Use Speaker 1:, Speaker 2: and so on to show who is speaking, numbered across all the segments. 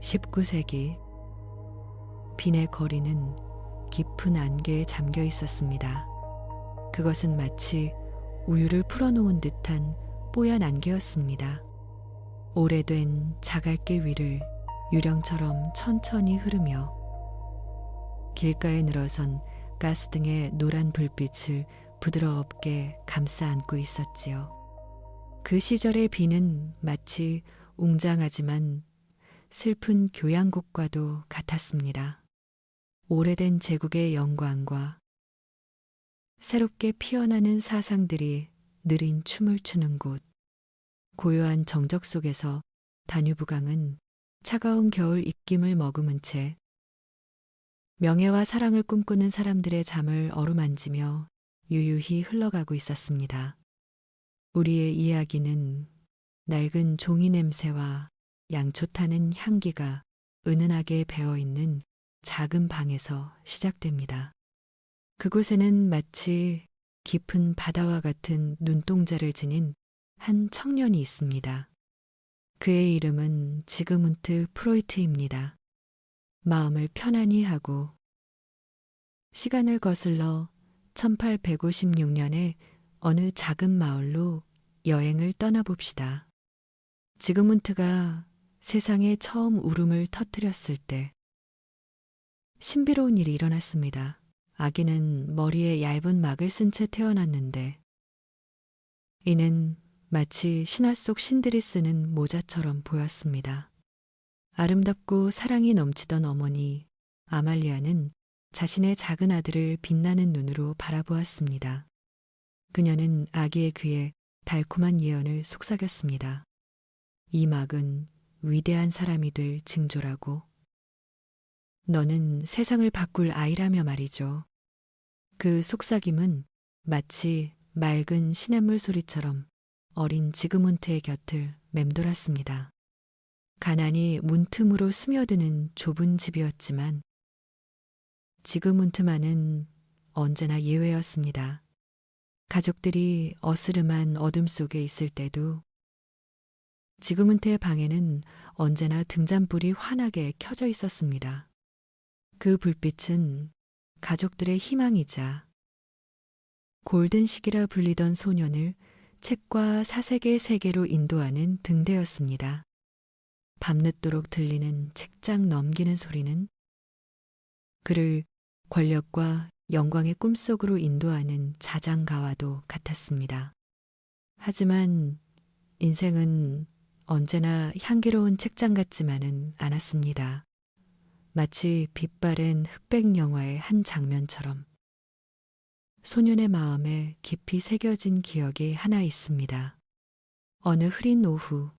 Speaker 1: 19세기 빈의 거리는 깊은 안개에 잠겨 있었습니다. 그것은 마치 우유를 풀어놓은 듯한 뽀얀 안개였습니다. 오래된 자갈길 위를 유령처럼 천천히 흐르며 길가에 늘어선 가스등의 노란 불빛을 부드럽게 감싸 안고 있었지요. 그 시절의 비는 마치 웅장하지만 슬픈 교향곡과도 같았습니다. 오래된 제국의 영광과 새롭게 피어나는 사상들이 느린 춤을 추는 곳, 고요한 정적 속에서 다뉴브강은 차가운 겨울 입김을 머금은 채 명예와 사랑을 꿈꾸는 사람들의 잠을 어루만지며 유유히 흘러가고 있었습니다. 우리의 이야기는 낡은 종이 냄새와 양초 타는 향기가 은은하게 배어있는 작은 방에서 시작됩니다. 그곳에는 마치 깊은 바다와 같은 눈동자를 지닌 한 청년이 있습니다. 그의 이름은 지그문트 프로이트입니다. 마음을 편안히 하고 시간을 거슬러 1856년에 어느 작은 마을로 여행을 떠나봅시다. 지그문트가 세상에 처음 울음을 터뜨렸을 때 신비로운 일이 일어났습니다. 아기는 머리에 얇은 막을 쓴 채 태어났는데 이는 마치 신화 속 신들이 쓰는 모자처럼 보였습니다. 아름답고 사랑이 넘치던 어머니 아말리아는 자신의 작은 아들을 빛나는 눈으로 바라보았습니다. 그녀는 아기의 귀에 달콤한 예언을 속삭였습니다. 이 막은 위대한 사람이 될 징조라고. 너는 세상을 바꿀 아이라며 말이죠. 그 속삭임은 마치 맑은 시냇물 소리처럼 어린 지그문트의 곁을 맴돌았습니다. 가난이 문틈으로 스며드는 좁은 집이었지만 지그문트만은 언제나 예외였습니다. 가족들이 어스름한 어둠 속에 있을 때도 지그문트의 방에는 언제나 등잔불이 환하게 켜져 있었습니다. 그 불빛은 가족들의 희망이자 골든식이라 불리던 소년을 책과 사색의 세계로 인도하는 등대였습니다. 밤늦도록 들리는 책장 넘기는 소리는 그를 권력과 영광의 꿈속으로 인도하는 자장가와도 같았습니다. 하지만 인생은 언제나 향기로운 책장 같지만은 않았습니다. 마치 빛바랜 흑백 영화의 한 장면처럼 소년의 마음에 깊이 새겨진 기억이 하나 있습니다. 어느 흐린 오후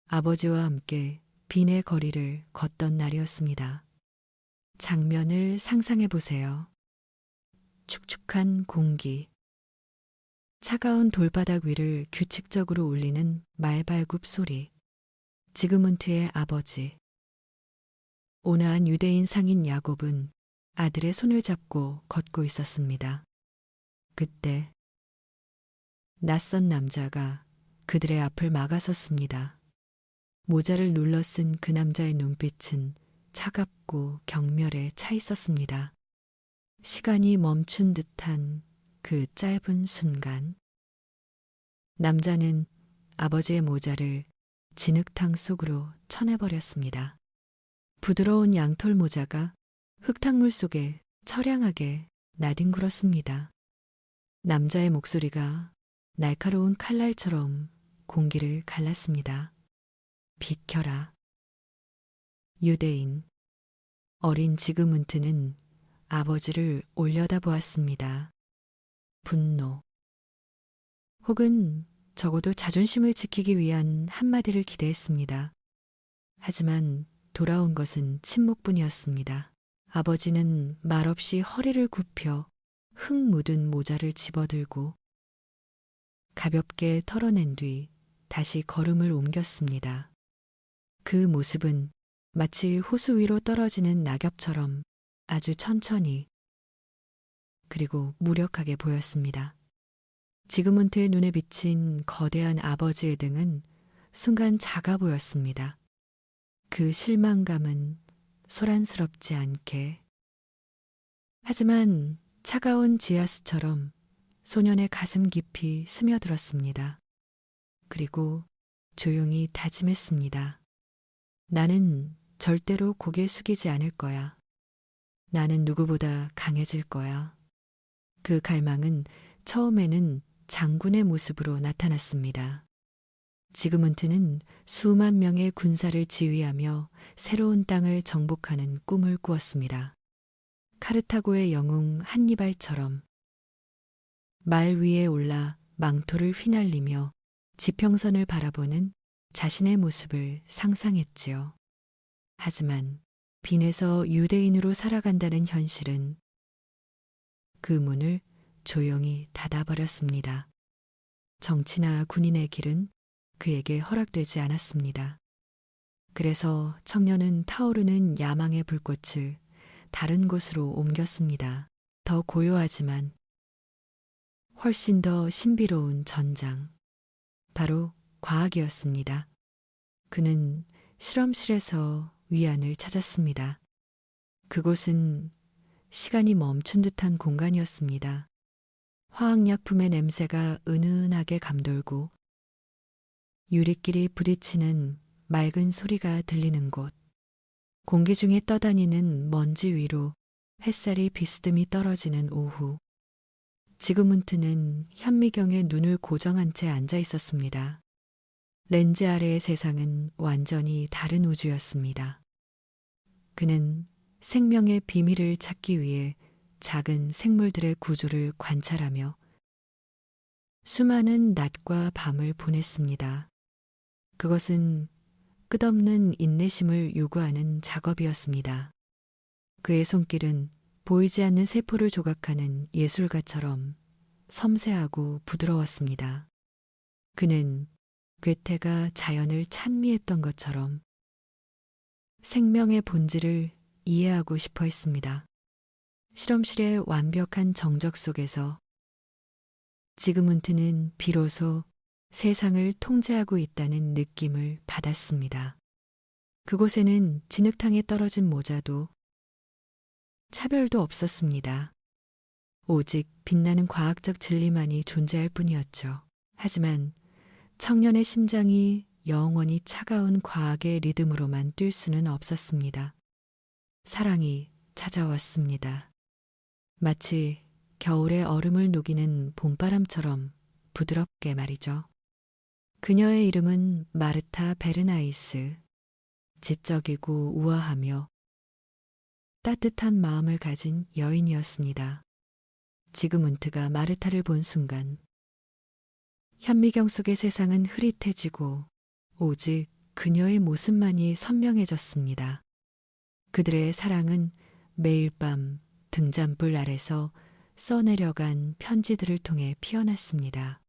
Speaker 1: 아버지와 함께 빈의 거리를 걷던 날이었습니다. 장면을 상상해 보세요. 축축한 공기, 차가운 돌바닥 위를 규칙적으로 울리는 말발굽 소리, 지그문트의 아버지, 온화한 유대인 상인 야곱은 아들의 손을 잡고 걷고 있었습니다. 그때 낯선 남자가 그들의 앞을 막아섰습니다. 모자를 눌러 쓴 그 남자의 눈빛은 차갑고 경멸에 차 있었습니다. 시간이 멈춘 듯한 그 짧은 순간, 남자는 아버지의 모자를 진흙탕 속으로 쳐내버렸습니다. 부드러운 양털 모자가 흙탕물 속에 처량하게 나뒹굴었습니다. 남자의 목소리가 날카로운 칼날처럼 공기를 갈랐습니다. 비켜라. 유대인, 어린 지그문트는 아버지를 올려다보았습니다. 분노, 혹은 적어도 자존심을 지키기 위한 한마디를 기대했습니다. 하지만 돌아온 것은 침묵뿐이었습니다. 아버지는 말없이 허리를 굽혀 흙 묻은 모자를 집어들고 가볍게 털어낸 뒤 다시 걸음을 옮겼습니다. 그 모습은 마치 호수 위로 떨어지는 낙엽처럼 아주 천천히 그리고 무력하게 보였습니다. 지그문트의 눈에 비친 거대한 아버지의 등은 순간 작아 보였습니다. 그 실망감은 소란스럽지 않게, 하지만 차가운 지하수처럼 소년의 가슴 깊이 스며들었습니다. 그리고 조용히 다짐했습니다. 나는 절대로 고개 숙이지 않을 거야. 나는 누구보다 강해질 거야. 그 갈망은 처음에는 장군의 모습으로 나타났습니다. 지그문트는 수만 명의 군사를 지휘하며 새로운 땅을 정복하는 꿈을 꾸었습니다. 카르타고의 영웅 한니발처럼 말 위에 올라 망토를 휘날리며 지평선을 바라보는 자신의 모습을 상상했지요. 하지만 빈에서 유대인으로 살아간다는 현실은 그 문을 조용히 닫아버렸습니다. 정치나 군인의 길은 그에게 허락되지 않았습니다. 그래서 청년은 타오르는 야망의 불꽃을 다른 곳으로 옮겼습니다. 더 고요하지만 훨씬 더 신비로운 전장. 바로 과학이었습니다. 그는 실험실에서 위안을 찾았습니다. 그곳은 시간이 멈춘 듯한 공간이었습니다. 화학약품의 냄새가 은은하게 감돌고 유리끼리 부딪히는 맑은 소리가 들리는 곳. 공기 중에 떠다니는 먼지 위로 햇살이 비스듬히 떨어지는 오후. 지그문트는 현미경에 눈을 고정한 채 앉아 있었습니다. 렌즈 아래의 세상은 완전히 다른 우주였습니다. 그는 생명의 비밀을 찾기 위해 작은 생물들의 구조를 관찰하며 수많은 낮과 밤을 보냈습니다. 그것은 끝없는 인내심을 요구하는 작업이었습니다. 그의 손길은 보이지 않는 세포를 조각하는 예술가처럼 섬세하고 부드러웠습니다. 그는 괴테가 자연을 찬미했던 것처럼 생명의 본질을 이해하고 싶어 했습니다. 실험실의 완벽한 정적 속에서 지그문트는 비로소 세상을 통제하고 있다는 느낌을 받았습니다. 그곳에는 진흙탕에 떨어진 모자도 차별도 없었습니다. 오직 빛나는 과학적 진리만이 존재할 뿐이었죠. 하지만 청년의 심장이 영원히 차가운 과학의 리듬으로만 뛸 수는 없었습니다. 사랑이 찾아왔습니다. 마치 겨울의 얼음을 녹이는 봄바람처럼 부드럽게 말이죠. 그녀의 이름은 마르타 베르나이스. 지적이고 우아하며 따뜻한 마음을 가진 여인이었습니다. 지그문트가 마르타를 본 순간 현미경 속의 세상은 흐릿해지고 오직 그녀의 모습만이 선명해졌습니다. 그들의 사랑은 매일 밤 등잔불 아래서 써내려간 편지들을 통해 피어났습니다.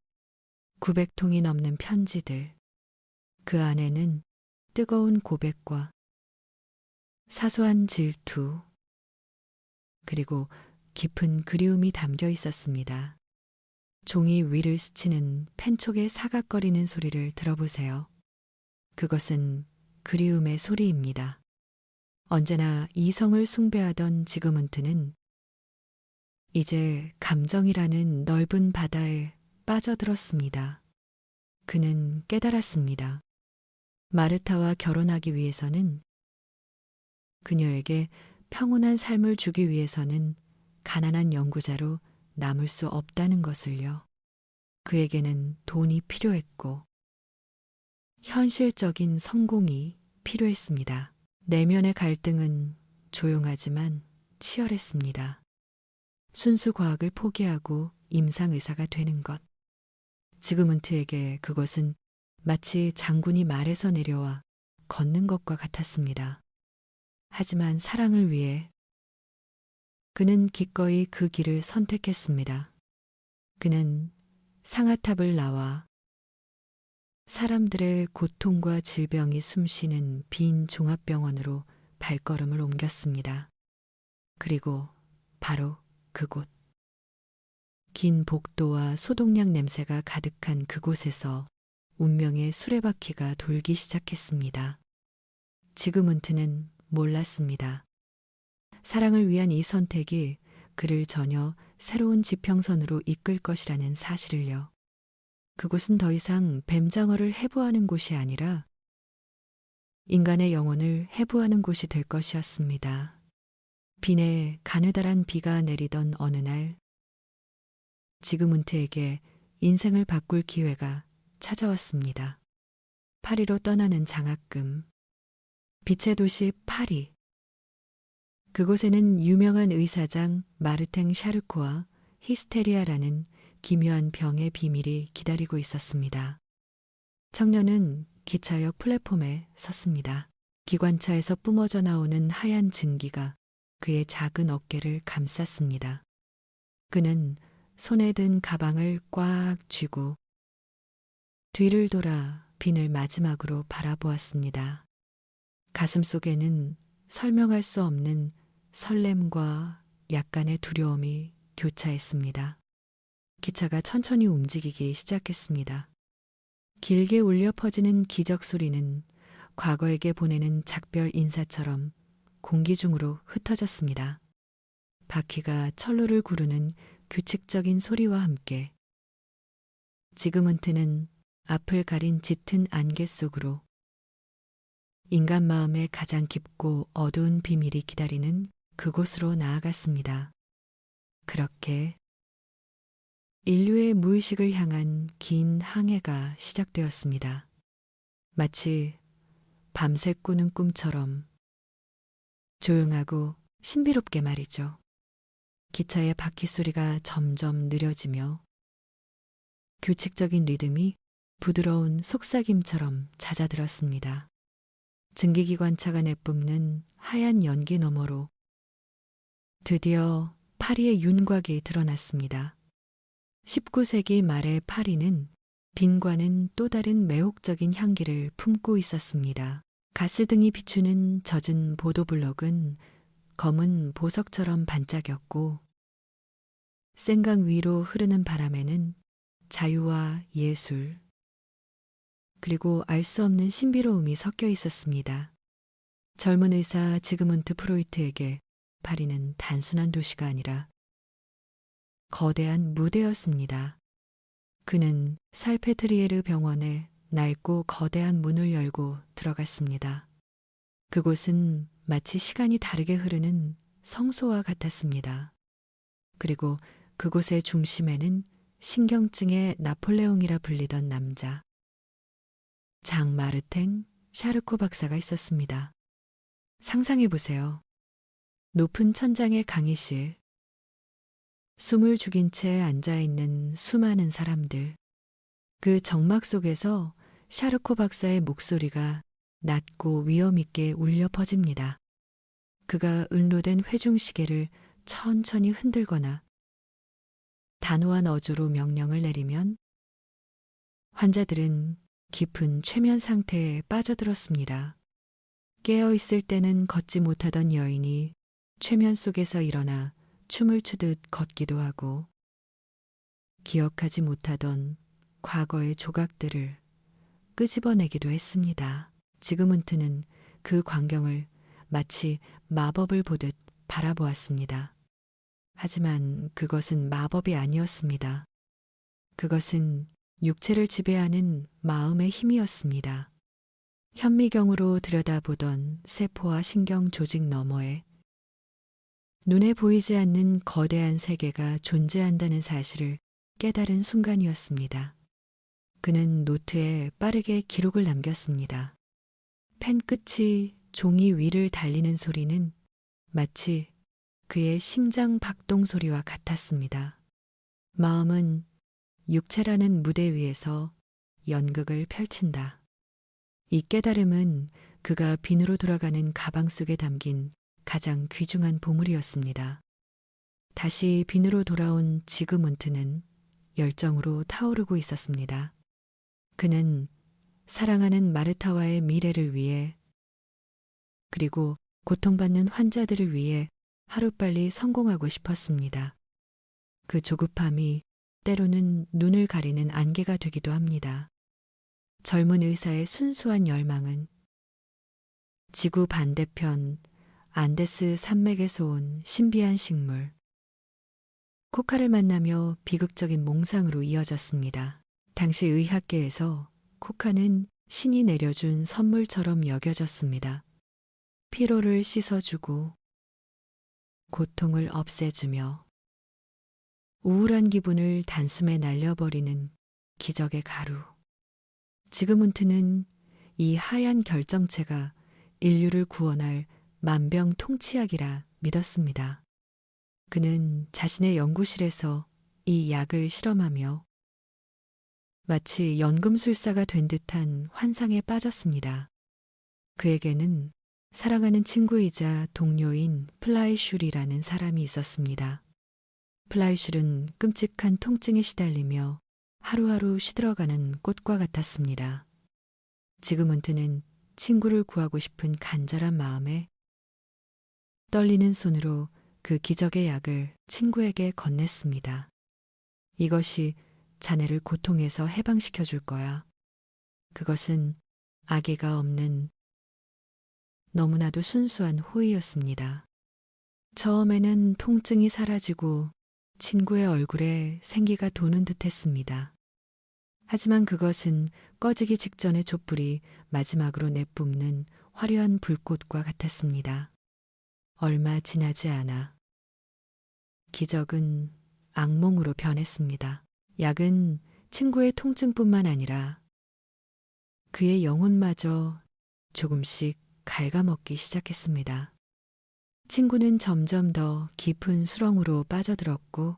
Speaker 1: 900통이 넘는 편지들. 그 안에는 뜨거운 고백과 사소한 질투, 그리고 깊은 그리움이 담겨 있었습니다. 종이 위를 스치는 펜촉의 사각거리는 소리를 들어보세요. 그것은 그리움의 소리입니다. 언제나 이성을 숭배하던 지그문트는 이제 감정이라는 넓은 바다에 빠져들었습니다. 그는 깨달았습니다. 마르타와 결혼하기 위해서는, 그녀에게 평온한 삶을 주기 위해서는 가난한 연구자로 남을 수 없다는 것을요. 그에게는 돈이 필요했고 현실적인 성공이 필요했습니다. 내면의 갈등은 조용하지만 치열했습니다. 순수 과학을 포기하고 임상의사가 되는 것. 지그문트에게 그것은 마치 장군이 말에서 내려와 걷는 것과 같았습니다. 하지만 사랑을 위해 그는 기꺼이 그 길을 선택했습니다. 그는 상아탑을 나와 사람들의 고통과 질병이 숨쉬는 빈 종합병원으로 발걸음을 옮겼습니다. 그리고 바로 그곳. 긴 복도와 소독약 냄새가 가득한 그곳에서 운명의 수레바퀴가 돌기 시작했습니다. 지그문트는 몰랐습니다. 사랑을 위한 이 선택이 그를 전혀 새로운 지평선으로 이끌 것이라는 사실을요. 그곳은 더 이상 뱀장어를 해부하는 곳이 아니라 인간의 영혼을 해부하는 곳이 될 것이었습니다. 빈에 가느다란 비가 내리던 어느 날, 지그문트에게 인생을 바꿀 기회가 찾아왔습니다. 파리로 떠나는 장학금. 빛의 도시 파리. 그곳에는 유명한 의사장 마르탱 샤르코와 히스테리아라는 기묘한 병의 비밀이 기다리고 있었습니다. 청년은 기차역 플랫폼에 섰습니다. 기관차에서 뿜어져 나오는 하얀 증기가 그의 작은 어깨를 감쌌습니다. 그는 손에 든 가방을 꽉 쥐고 뒤를 돌아 빈을 마지막으로 바라보았습니다. 가슴 속에는 설명할 수 없는 설렘과 약간의 두려움이 교차했습니다. 기차가 천천히 움직이기 시작했습니다. 길게 울려 퍼지는 기적 소리는 과거에게 보내는 작별 인사처럼 공기 중으로 흩어졌습니다. 바퀴가 철로를 구르는 규칙적인 소리와 함께 지그문트는 앞을 가린 짙은 안개 속으로 인간 마음의 가장 깊고 어두운 비밀이 기다리는 그곳으로 나아갔습니다. 그렇게 인류의 무의식을 향한 긴 항해가 시작되었습니다. 마치 밤새 꾸는 꿈처럼 조용하고 신비롭게 말이죠. 기차의 바퀴 소리가 점점 느려지며 규칙적인 리듬이 부드러운 속삭임처럼 잦아들었습니다. 증기기관차가 내뿜는 하얀 연기 너머로 드디어 파리의 윤곽이 드러났습니다. 19세기 말의 파리는 빈과는 또 다른 매혹적인 향기를 품고 있었습니다. 가스등이 비추는 젖은 보도블럭은 검은 보석처럼 반짝였고 센강 위로 흐르는 바람에는 자유와 예술, 그리고 알 수 없는 신비로움이 섞여 있었습니다. 젊은 의사 지그문트 프로이트에게 파리는 단순한 도시가 아니라 거대한 무대였습니다. 그는 살페트리에르 병원에 낡고 거대한 문을 열고 들어갔습니다. 그곳은 마치 시간이 다르게 흐르는 성소와 같았습니다. 그리고 그곳의 중심에는 신경증의 나폴레옹이라 불리던 남자, 장 마르탱 샤르코 박사가 있었습니다. 상상해 보세요. 높은 천장의 강의실, 숨을 죽인 채 앉아있는 수많은 사람들, 그 정막 속에서 샤르코 박사의 목소리가 낮고 위엄있게 울려 퍼집니다. 그가 은로된 회중시계를 천천히 흔들거나 단호한 어조로 명령을 내리면 환자들은 깊은 최면 상태에 빠져들었습니다. 깨어있을 때는 걷지 못하던 여인이 최면 속에서 일어나 춤을 추듯 걷기도 하고 기억하지 못하던 과거의 조각들을 끄집어내기도 했습니다. 지그문트는 그 광경을 마치 마법을 보듯 바라보았습니다. 하지만 그것은 마법이 아니었습니다. 그것은 육체를 지배하는 마음의 힘이었습니다. 현미경으로 들여다보던 세포와 신경 조직 너머에 눈에 보이지 않는 거대한 세계가 존재한다는 사실을 깨달은 순간이었습니다. 그는 노트에 빠르게 기록을 남겼습니다. 펜 끝이 종이 위를 달리는 소리는 마치 그의 심장 박동 소리와 같았습니다. 마음은 육체라는 무대 위에서 연극을 펼친다. 이 깨달음은 그가 빈으로 돌아가는 가방 속에 담긴 가장 귀중한 보물이었습니다. 다시 빈으로 돌아온 지그문트는 열정으로 타오르고 있었습니다. 그는 사랑하는 마르타와의 미래를 위해 그리고 고통받는 환자들을 위해 하루빨리 성공하고 싶었습니다. 그 조급함이 때로는 눈을 가리는 안개가 되기도 합니다. 젊은 의사의 순수한 열망은 지구 반대편 안데스 산맥에서 온 신비한 식물. 코카를 만나며 비극적인 몽상으로 이어졌습니다. 당시 의학계에서 코카는 신이 내려준 선물처럼 여겨졌습니다. 피로를 씻어주고 고통을 없애주며 우울한 기분을 단숨에 날려버리는 기적의 가루. 지그문트는 이 하얀 결정체가 인류를 구원할 만병통치약이라 믿었습니다. 그는 자신의 연구실에서 이 약을 실험하며 마치 연금술사가 된 듯한 환상에 빠졌습니다. 그에게는 사랑하는 친구이자 동료인 플라이슐이라는 사람이 있었습니다. 플라이슐은 끔찍한 통증에 시달리며 하루하루 시들어가는 꽃과 같았습니다. 지그문트는 친구를 구하고 싶은 간절한 마음에 떨리는 손으로 그 기적의 약을 친구에게 건넸습니다. 이것이 자네를 고통에서 해방시켜 줄 거야. 그것은 아기가 없는 너무나도 순수한 호의였습니다. 처음에는 통증이 사라지고 친구의 얼굴에 생기가 도는 듯 했습니다. 하지만 그것은 꺼지기 직전의 촛불이 마지막으로 내뿜는 화려한 불꽃과 같았습니다. 얼마 지나지 않아 기적은 악몽으로 변했습니다. 약은 친구의 통증뿐만 아니라 그의 영혼마저 조금씩 갉아먹기 시작했습니다. 친구는 점점 더 깊은 수렁으로 빠져들었고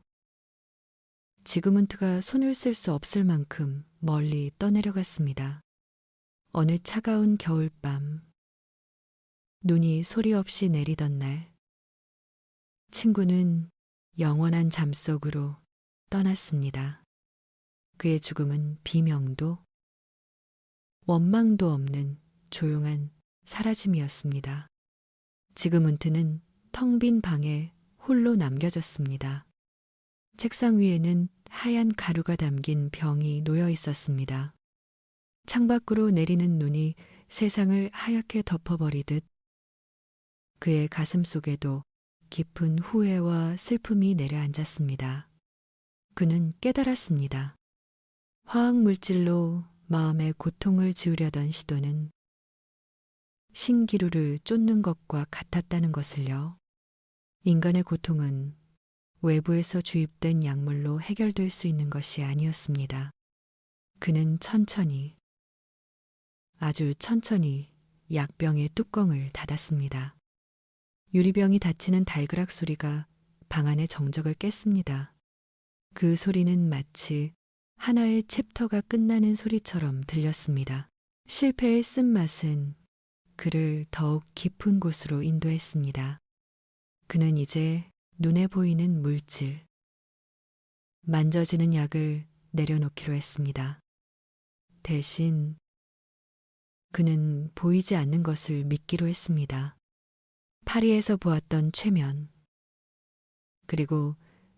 Speaker 1: 지그문트가 손을 쓸 수 없을 만큼 멀리 떠내려갔습니다. 어느 차가운 겨울밤, 눈이 소리 없이 내리던 날, 친구는 영원한 잠 속으로 떠났습니다. 그의 죽음은 비명도, 원망도 없는 조용한 사라짐이었습니다. 지그문트는 텅 빈 방에 홀로 남겨졌습니다. 책상 위에는 하얀 가루가 담긴 병이 놓여 있었습니다. 창밖으로 내리는 눈이 세상을 하얗게 덮어버리듯 그의 가슴 속에도 깊은 후회와 슬픔이 내려앉았습니다. 그는 깨달았습니다. 화학물질로 마음의 고통을 지우려던 시도는 신기루를 쫓는 것과 같았다는 것을요. 인간의 고통은 외부에서 주입된 약물로 해결될 수 있는 것이 아니었습니다. 그는 천천히, 아주 천천히 약병의 뚜껑을 닫았습니다. 유리병이 닫히는 달그락 소리가 방 안의 정적을 깼습니다. 그 소리는 마치 하나의 챕터가 끝나는 소리처럼 들렸습니다. 실패의 쓴맛은 그를 더욱 깊은 곳으로 인도했습니다. 그는 이제 눈에 보이는 물질, 만져지는 약을 내려놓기로 했습니다. 대신 그는 보이지 않는 것을 믿기로 했습니다. 파리에서 보았던 최면, 그리고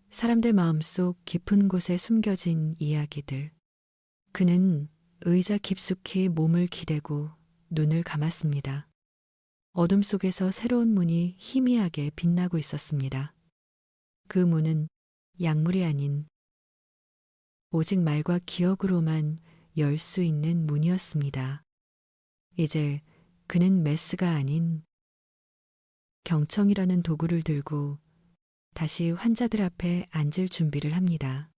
Speaker 1: 사람들 마음속 깊은 곳에 숨겨진 이야기들. 그는 의자 깊숙이 몸을 기대고 눈을 감았습니다. 어둠 속에서 새로운 문이 희미하게 빛나고 있었습니다. 그 문은 약물이 아닌 오직 말과 기억으로만 열 수 있는 문이었습니다. 이제 그는 메스가 아닌 경청이라는 도구를 들고 다시 환자들 앞에 앉을 준비를 합니다.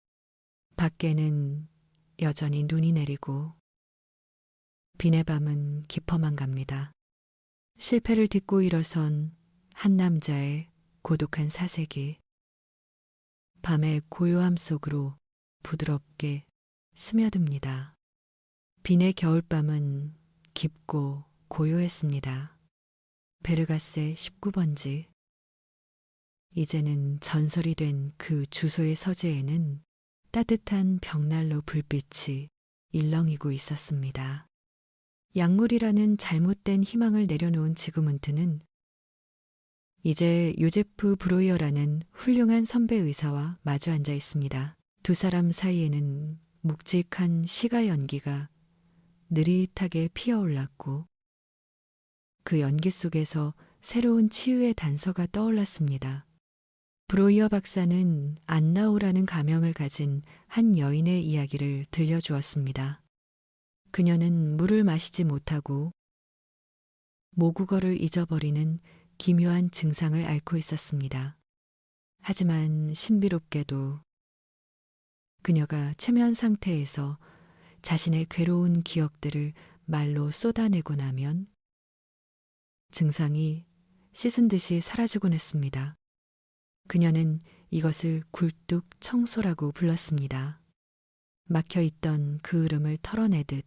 Speaker 1: 밖에는 여전히 눈이 내리고 비내 밤은 깊어만 갑니다. 실패를 딛고 일어선 한 남자의 고독한 사색이 밤의 고요함 속으로 부드럽게 스며듭니다. 비내 겨울밤은 깊고 고요했습니다. 베르가세 19번지. 이제는 전설이 된 그 주소의 서재에는 따뜻한 벽난로 불빛이 일렁이고 있었습니다. 약물이라는 잘못된 희망을 내려놓은 지그문트는 이제 요제프 브로이어라는 훌륭한 선배 의사와 마주 앉아 있습니다. 두 사람 사이에는 묵직한 시가 연기가 느릿하게 피어올랐고 그 연기 속에서 새로운 치유의 단서가 떠올랐습니다. 브로이어 박사는 안나오라는 가명을 가진 한 여인의 이야기를 들려주었습니다. 그녀는 물을 마시지 못하고 모국어를 잊어버리는 기묘한 증상을 앓고 있었습니다. 하지만 신비롭게도 그녀가 최면 상태에서 자신의 괴로운 기억들을 말로 쏟아내고 나면 증상이 씻은 듯이 사라지곤 했습니다. 그녀는 이것을 굴뚝 청소라고 불렀습니다. 막혀있던 그 흐름을 털어내듯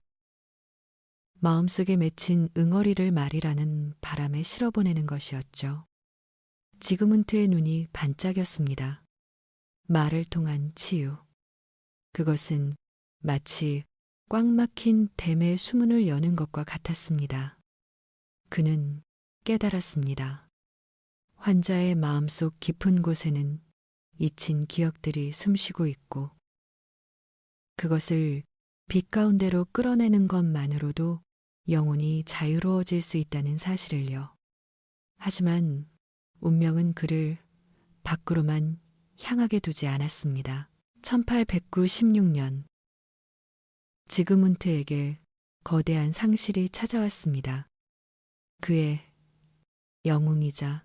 Speaker 1: 마음속에 맺힌 응어리를 말이라는 바람에 실어보내는 것이었죠. 지그문트의 눈이 반짝였습니다. 말을 통한 치유. 그것은 마치 꽉 막힌 댐의 수문을 여는 것과 같았습니다. 그는 깨달았습니다. 환자의 마음속 깊은 곳에는 잊힌 기억들이 숨쉬고 있고 그것을 빛 가운데로 끌어내는 것만으로도 영혼이 자유로워질 수 있다는 사실을요. 하지만 운명은 그를 밖으로만 향하게 두지 않았습니다. 1896년 지그문트에게 거대한 상실이 찾아왔습니다. 그의 영웅이자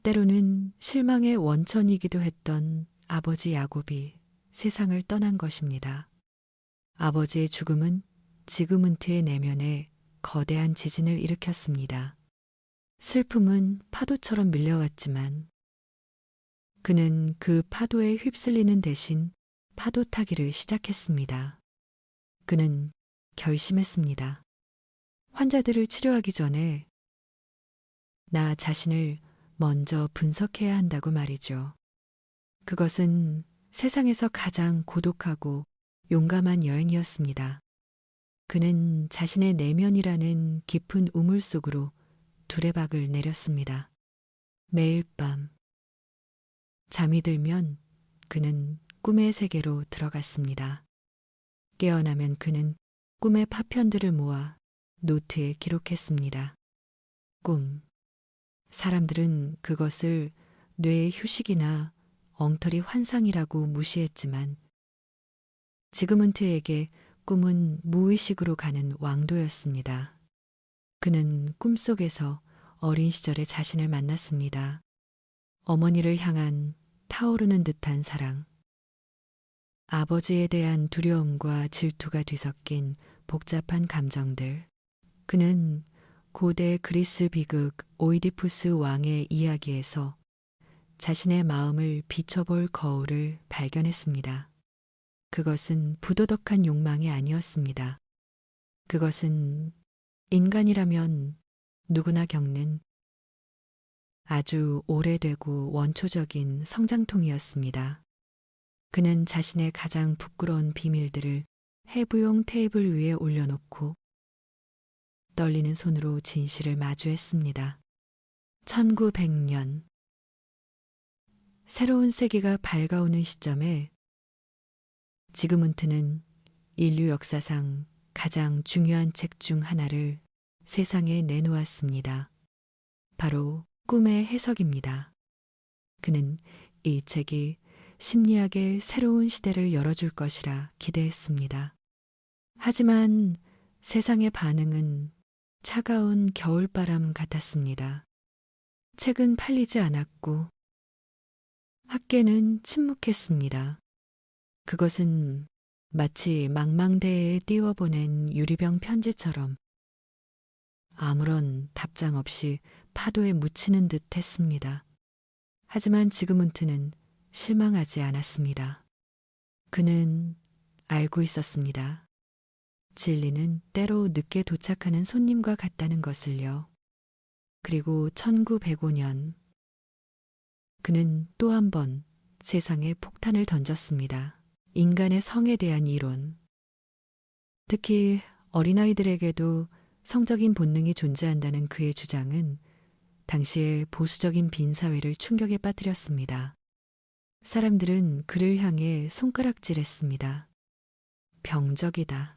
Speaker 1: 때로는 실망의 원천이기도 했던 아버지 야곱이 세상을 떠난 것입니다. 아버지의 죽음은 지그문트의 내면에 거대한 지진을 일으켰습니다. 슬픔은 파도처럼 밀려왔지만 그는 그 파도에 휩쓸리는 대신 파도 타기를 시작했습니다. 그는 결심했습니다. 환자들을 치료하기 전에 나 자신을 먼저 분석해야 한다고 말이죠. 그것은 세상에서 가장 고독하고 용감한 여행이었습니다. 그는 자신의 내면이라는 깊은 우물 속으로 두레박을 내렸습니다. 매일 밤 잠이 들면 그는 꿈의 세계로 들어갔습니다. 깨어나면 그는 꿈의 파편들을 모아 노트에 기록했습니다. 꿈. 사람들은 그것을 뇌의 휴식이나 엉터리 환상이라고 무시했지만 지그문트에게 꿈은 무의식으로 가는 왕도였습니다. 그는 꿈속에서 어린 시절의 자신을 만났습니다. 어머니를 향한 타오르는 듯한 사랑, 아버지에 대한 두려움과 질투가 뒤섞인 복잡한 감정들. 그는 고대 그리스 비극 오이디푸스 왕의 이야기에서 자신의 마음을 비춰볼 거울을 발견했습니다. 그것은 부도덕한 욕망이 아니었습니다. 그것은 인간이라면 누구나 겪는 아주 오래되고 원초적인 성장통이었습니다. 그는 자신의 가장 부끄러운 비밀들을 해부용 테이블 위에 올려놓고 떨리는 손으로 진실을 마주했습니다. 1900년 새로운 세기가 밝아오는 시점에 지그문트는 인류 역사상 가장 중요한 책 중 하나를 세상에 내놓았습니다. 바로 꿈의 해석입니다. 그는 이 책이 심리학의 새로운 시대를 열어줄 것이라 기대했습니다. 하지만 세상의 반응은 차가운 겨울바람 같았습니다. 책은 팔리지 않았고 학계는 침묵했습니다. 그것은 마치 망망대해에 띄워보낸 유리병 편지처럼 아무런 답장 없이 파도에 묻히는 듯 했습니다. 하지만 지그문트는 실망하지 않았습니다. 그는 알고 있었습니다. 진리는 때로 늦게 도착하는 손님과 같다는 것을요. 그리고 1905년 그는 또 한 번 세상에 폭탄을 던졌습니다. 인간의 성에 대한 이론. 특히 어린아이들에게도 성적인 본능이 존재한다는 그의 주장은 당시의 보수적인 빈사회를 충격에 빠뜨렸습니다. 사람들은 그를 향해 손가락질했습니다. 병적이다.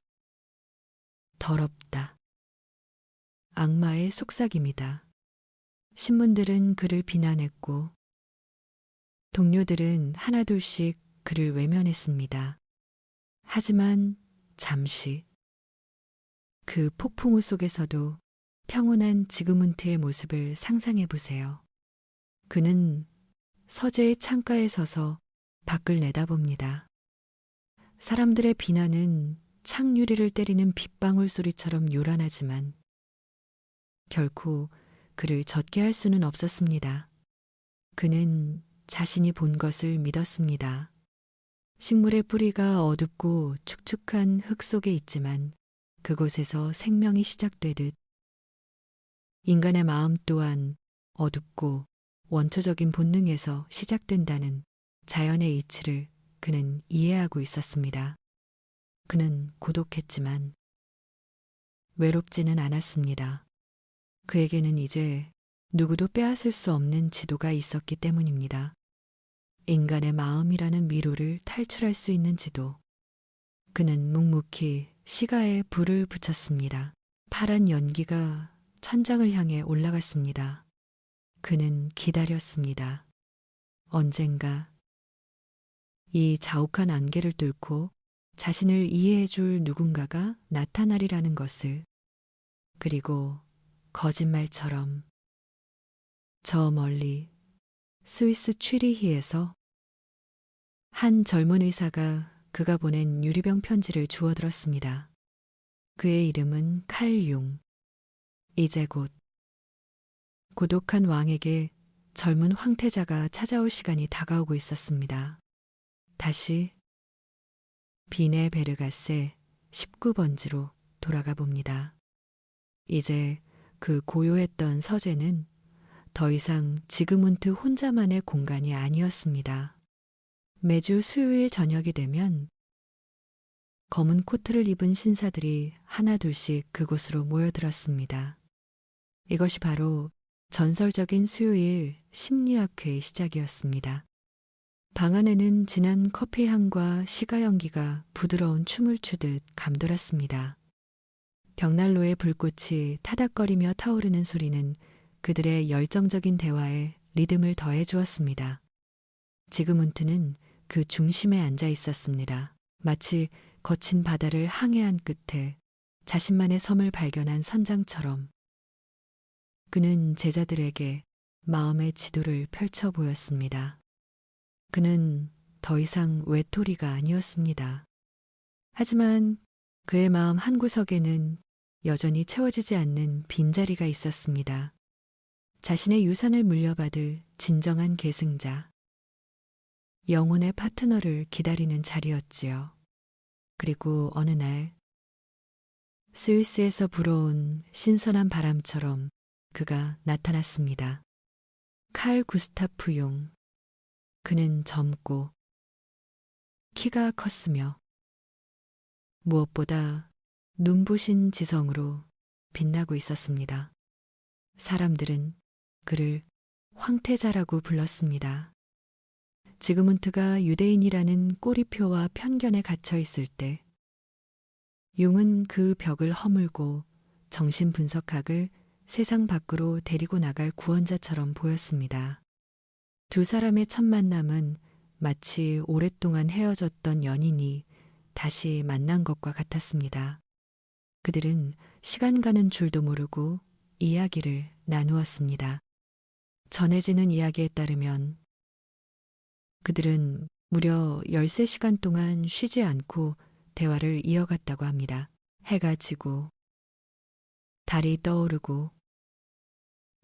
Speaker 1: 더럽다. 악마의 속삭임이다. 신문들은 그를 비난했고 동료들은 하나둘씩 그를 외면했습니다. 하지만 잠시 그 폭풍우 속에서도 평온한 지그문트의 모습을 상상해 보세요. 그는 서재의 창가에 서서 밖을 내다봅니다. 사람들의 비난은 창유리를 때리는 빗방울 소리처럼 요란하지만 결코 그를 젖게 할 수는 없었습니다. 그는 자신이 본 것을 믿었습니다. 식물의 뿌리가 어둡고 축축한 흙 속에 있지만 그곳에서 생명이 시작되듯 인간의 마음 또한 어둡고 원초적인 본능에서 시작된다는 자연의 이치를 그는 이해하고 있었습니다. 그는 고독했지만 외롭지는 않았습니다. 그에게는 이제 누구도 빼앗을 수 없는 지도가 있었기 때문입니다. 인간의 마음이라는 미로를 탈출할 수 있는 지도. 그는 묵묵히 시가에 불을 붙였습니다. 파란 연기가 천장을 향해 올라갔습니다. 그는 기다렸습니다. 언젠가 이 자욱한 안개를 뚫고 자신을 이해해 줄 누군가가 나타나리라는 것을. 그리고 거짓말처럼 저 멀리 스위스 취리히에서 한 젊은 의사가 그가 보낸 유리병 편지를 주워들었습니다. 그의 이름은 칼 융. 이제 곧 고독한 왕에게 젊은 황태자가 찾아올 시간이 다가오고 있었습니다. 다시 비네 베르가세 19번지로 돌아가 봅니다. 이제 그 고요했던 서재는 더 이상 지그문트 혼자만의 공간이 아니었습니다. 매주 수요일 저녁이 되면 검은 코트를 입은 신사들이 하나둘씩 그곳으로 모여들었습니다. 이것이 바로 전설적인 수요일 심리학회의 시작이었습니다. 방 안에는 진한 커피 향과 시가 연기가 부드러운 춤을 추듯 감돌았습니다. 벽난로의 불꽃이 타닥거리며 타오르는 소리는 그들의 열정적인 대화에 리듬을 더해 주었습니다. 지그문트는 그 중심에 앉아 있었습니다. 마치 거친 바다를 항해한 끝에 자신만의 섬을 발견한 선장처럼 그는 제자들에게 마음의 지도를 펼쳐 보였습니다. 그는 더 이상 외톨이가 아니었습니다. 하지만 그의 마음 한구석에는 여전히 채워지지 않는 빈자리가 있었습니다. 자신의 유산을 물려받을 진정한 계승자, 영혼의 파트너를 기다리는 자리였지요. 그리고 어느 날 스위스에서 불어온 신선한 바람처럼 그가 나타났습니다. 칼 구스타프 용. 그는 젊고 키가 컸으며 무엇보다 눈부신 지성으로 빛나고 있었습니다. 사람들은 그를 황태자라고 불렀습니다. 지그문트가 유대인이라는 꼬리표와 편견에 갇혀 있을 때 융은 그 벽을 허물고 정신분석학을 세상 밖으로 데리고 나갈 구원자처럼 보였습니다. 두 사람의 첫 만남은 마치 오랫동안 헤어졌던 연인이 다시 만난 것과 같았습니다. 그들은 시간 가는 줄도 모르고 이야기를 나누었습니다. 전해지는 이야기에 따르면 그들은 무려 13시간 동안 쉬지 않고 대화를 이어갔다고 합니다. 해가 지고 달이 떠오르고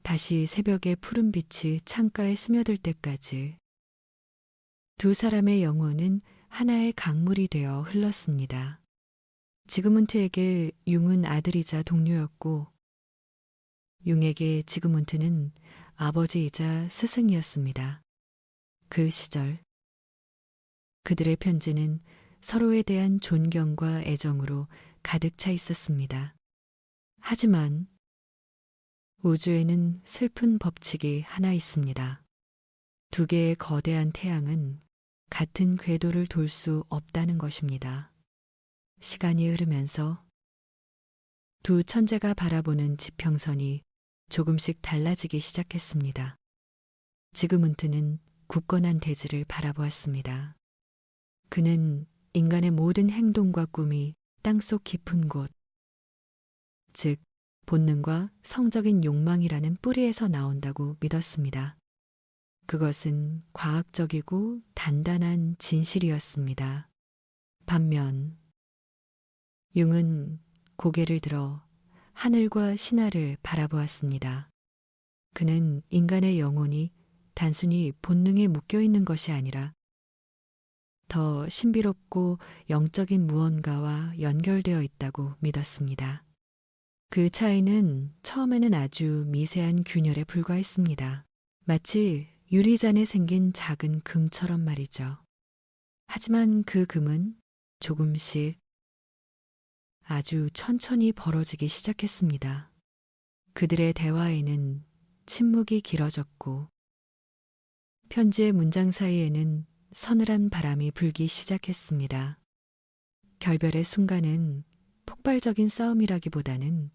Speaker 1: 다시 새벽의 푸른 빛이 창가에 스며들 때까지 두 사람의 영혼은 하나의 강물이 되어 흘렀습니다. 지그문트에게 융은 아들이자 동료였고 융에게 지그문트는 아버지이자 스승이었습니다. 그 시절 그들의 편지는 서로에 대한 존경과 애정으로 가득 차 있었습니다. 하지만 우주에는 슬픈 법칙이 하나 있습니다. 두 개의 거대한 태양은 같은 궤도를 돌 수 없다는 것입니다. 시간이 흐르면서 두 천재가 바라보는 지평선이 조금씩 달라지기 시작했습니다. 지그문트는 굳건한 대지를 바라보았습니다. 그는 인간의 모든 행동과 꿈이 땅속 깊은 곳, 즉 본능과 성적인 욕망이라는 뿌리에서 나온다고 믿었습니다. 그것은 과학적이고 단단한 진실이었습니다. 반면 융은 고개를 들어 하늘과 신하를 바라보았습니다. 그는 인간의 영혼이 단순히 본능에 묶여 있는 것이 아니라 더 신비롭고 영적인 무언가와 연결되어 있다고 믿었습니다. 그 차이는 처음에는 아주 미세한 균열에 불과했습니다. 마치 유리잔에 생긴 작은 금처럼 말이죠. 하지만 그 금은 조금씩 아주 천천히 벌어지기 시작했습니다. 그들의 대화에는 침묵이 길어졌고 편지의 문장 사이에는 서늘한 바람이 불기 시작했습니다. 결별의 순간은 폭발적인 싸움이라기보다는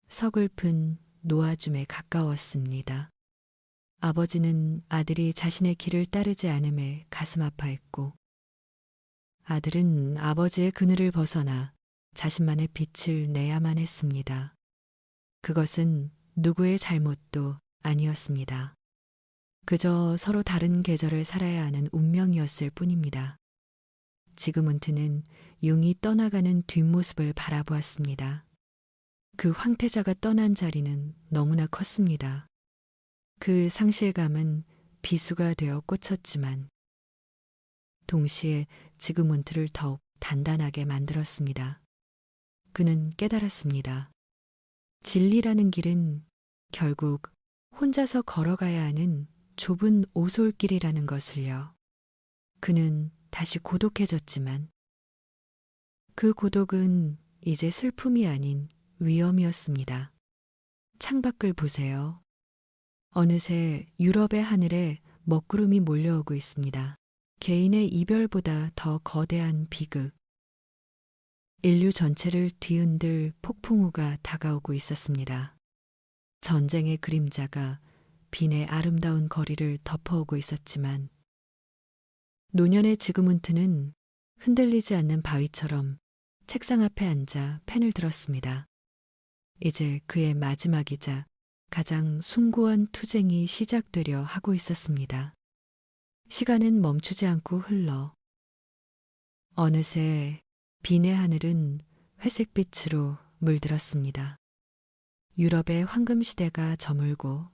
Speaker 1: 서글픈 놓아줌에 가까웠습니다. 아버지는 아들이 자신의 길을 따르지 않음에 가슴 아파했고 아들은 아버지의 그늘을 벗어나 자신만의 빛을 내야만 했습니다. 그것은 누구의 잘못도 아니었습니다. 그저 서로 다른 계절을 살아야 하는 운명이었을 뿐입니다. 지그문트는 융이 떠나가는 뒷모습을 바라보았습니다. 그 황태자가 떠난 자리는 너무나 컸습니다. 그 상실감은 비수가 되어 꽂혔지만 동시에 지그문트를 더욱 단단하게 만들었습니다. 그는 깨달았습니다. 진리라는 길은 결국 혼자서 걸어가야 하는 좁은 오솔길이라는 것을요. 그는 다시 고독해졌지만 그 고독은 이제 슬픔이 아닌 위험이었습니다. 창밖을 보세요. 어느새 유럽의 하늘에 먹구름이 몰려오고 있습니다. 개인의 이별보다 더 거대한 비극. 인류 전체를 뒤흔들 폭풍우가 다가오고 있었습니다. 전쟁의 그림자가 빈의 아름다운 거리를 덮어오고 있었지만 노년의 지그문트는 흔들리지 않는 바위처럼 책상 앞에 앉아 펜을 들었습니다. 이제 그의 마지막이자 가장 숭고한 투쟁이 시작되려 하고 있었습니다. 시간은 멈추지 않고 흘러 어느새 빈의 하늘은 회색빛으로 물들었습니다. 유럽의 황금시대가 저물고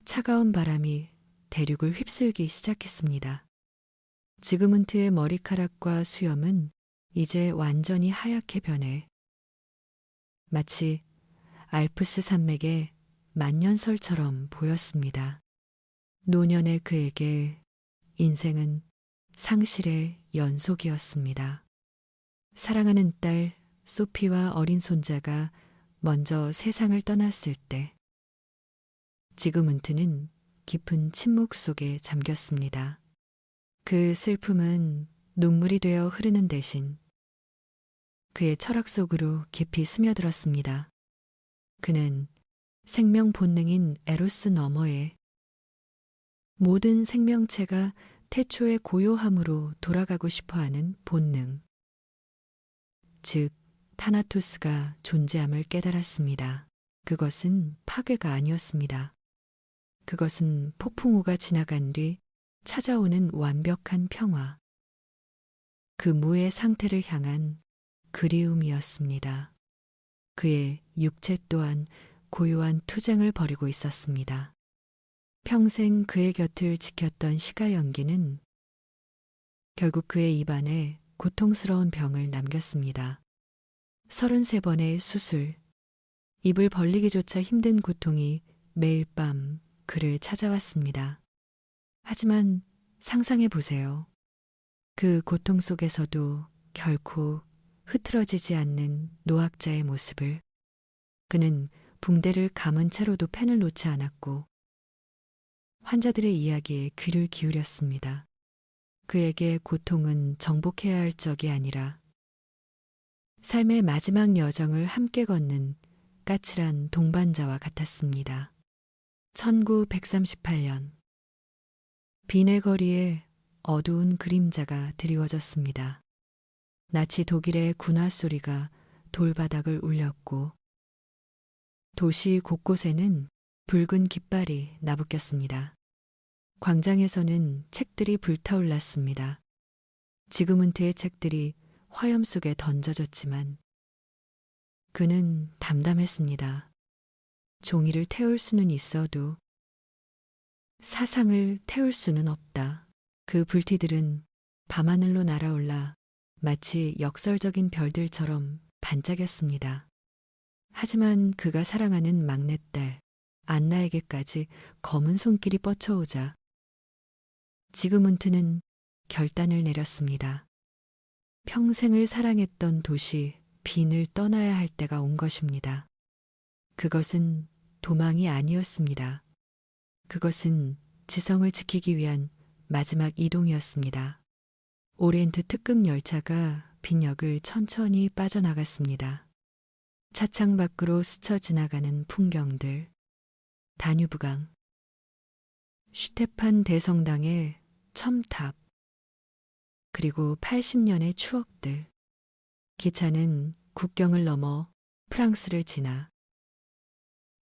Speaker 1: 차가운 바람이 대륙을 휩쓸기 시작했습니다. 지그문트의 머리카락과 수염은 이제 완전히 하얗게 변해 마치 알프스 산맥의 만년설처럼 보였습니다. 노년의 그에게 인생은 상실의 연속이었습니다. 사랑하는 딸 소피와 어린 손자가 먼저 세상을 떠났을 때 지그문트는 깊은 침묵 속에 잠겼습니다. 그 슬픔은 눈물이 되어 흐르는 대신 그의 철학 속으로 깊이 스며들었습니다. 그는 생명 본능인 에로스 너머에 모든 생명체가 태초의 고요함으로 돌아가고 싶어하는 본능, 즉 타나토스가 존재함을 깨달았습니다. 그것은 파괴가 아니었습니다. 그것은 폭풍우가 지나간 뒤 찾아오는 완벽한 평화, 그 무의 상태를 향한 그리움이었습니다. 그의 육체 또한 고요한 투쟁을 벌이고 있었습니다. 평생 그의 곁을 지켰던 시가 연기는 결국 그의 입안에 고통스러운 병을 남겼습니다. 33번의 수술, 입을 벌리기조차 힘든 고통이 매일 밤 그를 찾아왔습니다. 하지만 상상해 보세요. 그 고통 속에서도 결코 흐트러지지 않는 노학자의 모습을. 그는 붕대를 감은 채로도 펜을 놓지 않았고 환자들의 이야기에 귀를 기울였습니다. 그에게 고통은 정복해야 할 적이 아니라 삶의 마지막 여정을 함께 걷는 까칠한 동반자와 같았습니다. 1938년 빈의 거리에 어두운 그림자가 드리워졌습니다. 나치 독일의 군화 소리가 돌바닥을 울렸고 도시 곳곳에는 붉은 깃발이 나부꼈습니다. 광장에서는 책들이 불타올랐습니다. 지그문트의 책들이 화염 속에 던져졌지만 그는 담담했습니다. 종이를 태울 수는 있어도 사상을 태울 수는 없다. 그 불티들은 밤하늘로 날아올라 마치 역설적인 별들처럼 반짝였습니다. 하지만 그가 사랑하는 막내딸 안나에게까지 검은 손길이 뻗쳐오자 지그문트는 결단을 내렸습니다. 평생을 사랑했던 도시 빈을 떠나야 할 때가 온 것입니다. 그것은 도망이 아니었습니다. 그것은 지성을 지키기 위한 마지막 이동이었습니다. 오리엔트 특급 열차가 빈역을 천천히 빠져나갔습니다. 차창 밖으로 스쳐 지나가는 풍경들, 다뉴브강, 슈테판 대성당의 첨탑, 그리고 80년의 추억들. 기차는 국경을 넘어 프랑스를 지나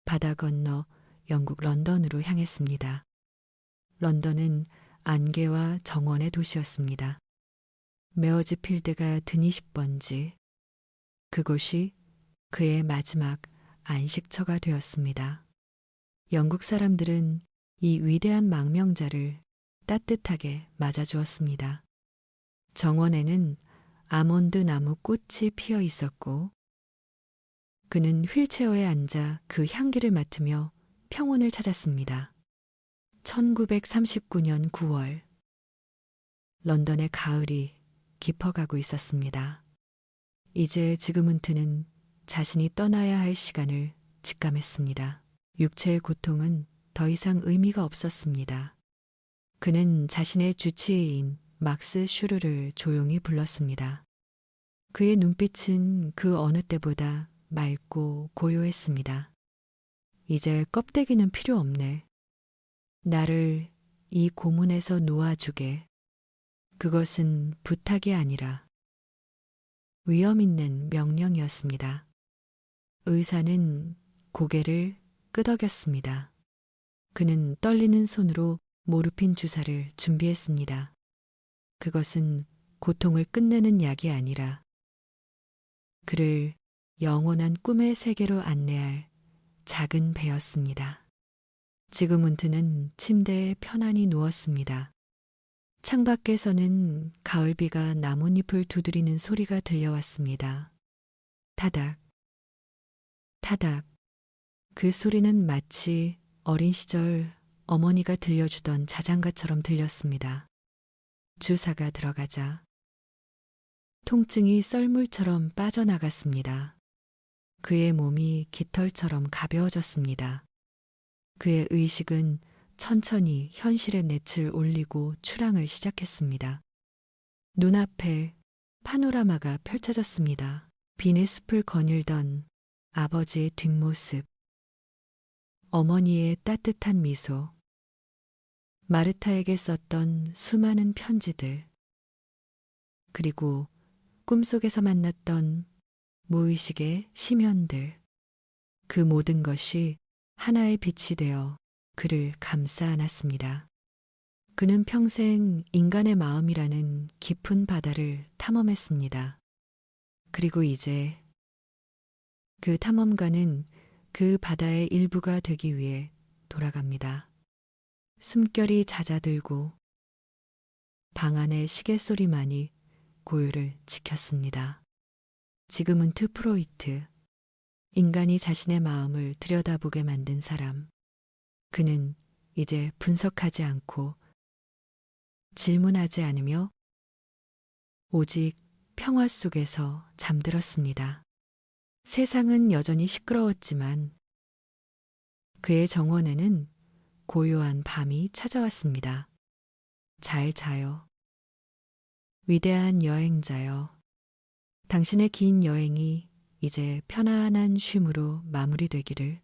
Speaker 1: 바다 건너 영국 런던으로 향했습니다. 런던은 안개와 정원의 도시였습니다. 메어즈필드가 드니 10번지, 그곳이 그의 마지막 안식처가 되었습니다. 영국 사람들은 이 위대한 망명자를 따뜻하게 맞아주었습니다. 정원에는 아몬드 나무 꽃이 피어 있었고 그는 휠체어에 앉아 그 향기를 맡으며 평온을 찾았습니다. 1939년 9월 런던의 가을이 깊어가고 있었습니다. 이제 지그문트는 자신이 떠나야 할 시간을 직감했습니다. 육체의 고통은 더 이상 의미가 없었습니다. 그는 자신의 주치의인 막스 슈르를 조용히 불렀습니다. 그의 눈빛은 그 어느 때보다 맑고 고요했습니다. 이제 껍데기는 필요 없네. 나를 이 고문에서 놓아주게. 그것은 부탁이 아니라 위험 있는 명령이었습니다. 의사는 고개를 끄덕였습니다. 그는 떨리는 손으로 모르핀 주사를 준비했습니다. 그것은 고통을 끝내는 약이 아니라 그를 영원한 꿈의 세계로 안내할 작은 배였습니다. 지그문트는 침대에 편안히 누웠습니다. 창밖에서는 가을비가 나뭇잎을 두드리는 소리가 들려왔습니다. 타닥, 타닥. 그 소리는 마치 어린 시절 어머니가 들려주던 자장가처럼 들렸습니다. 주사가 들어가자 통증이 썰물처럼 빠져나갔습니다. 그의 몸이 깃털처럼 가벼워졌습니다. 그의 의식은 천천히 현실의 낯을 올리고 출항을 시작했습니다. 눈앞에 파노라마가 펼쳐졌습니다. 빈의 숲을 거닐던 아버지의 뒷모습, 어머니의 따뜻한 미소, 마르타에게 썼던 수많은 편지들, 그리고 꿈속에서 만났던 무의식의 심연들, 그 모든 것이 하나의 빛이 되어 그를 감싸 안았습니다. 그는 평생 인간의 마음이라는 깊은 바다를 탐험했습니다. 그리고 이제 그 탐험가는 그 바다의 일부가 되기 위해 돌아갑니다. 숨결이 잦아들고 방 안의 시계 소리만이 고요를 지켰습니다. 지그문트 프로이트, 인간이 자신의 마음을 들여다보게 만든 사람. 그는 이제 분석하지 않고 질문하지 않으며 오직 평화 속에서 잠들었습니다. 세상은 여전히 시끄러웠지만 그의 정원에는 고요한 밤이 찾아왔습니다. 잘 자요. 위대한 여행자여. 당신의 긴 여행이 이제 편안한 쉼으로 마무리되기를